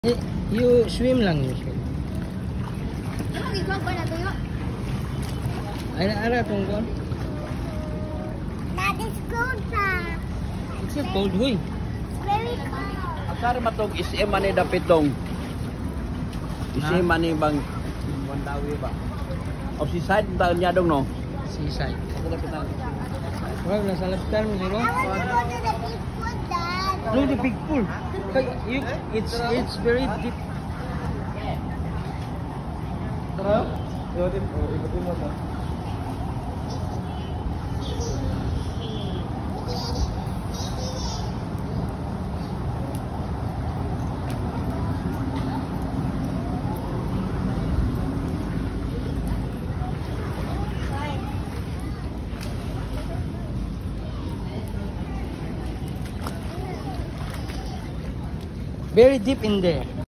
You swim lang you swim. Ara tong kon. That is cold, sir. It's a cold huy. It's very cold. Akar matog SM mani dapitong. SM mani bang Wandawi ba? O si side ta nya dong no. Seaside. Ako dapitan. Wow, nasa laptan mo sino? I want to go to the big pool, Dad. No, the big pool. It's very deep. Tara. Ikutin mo ta. Very deep in there.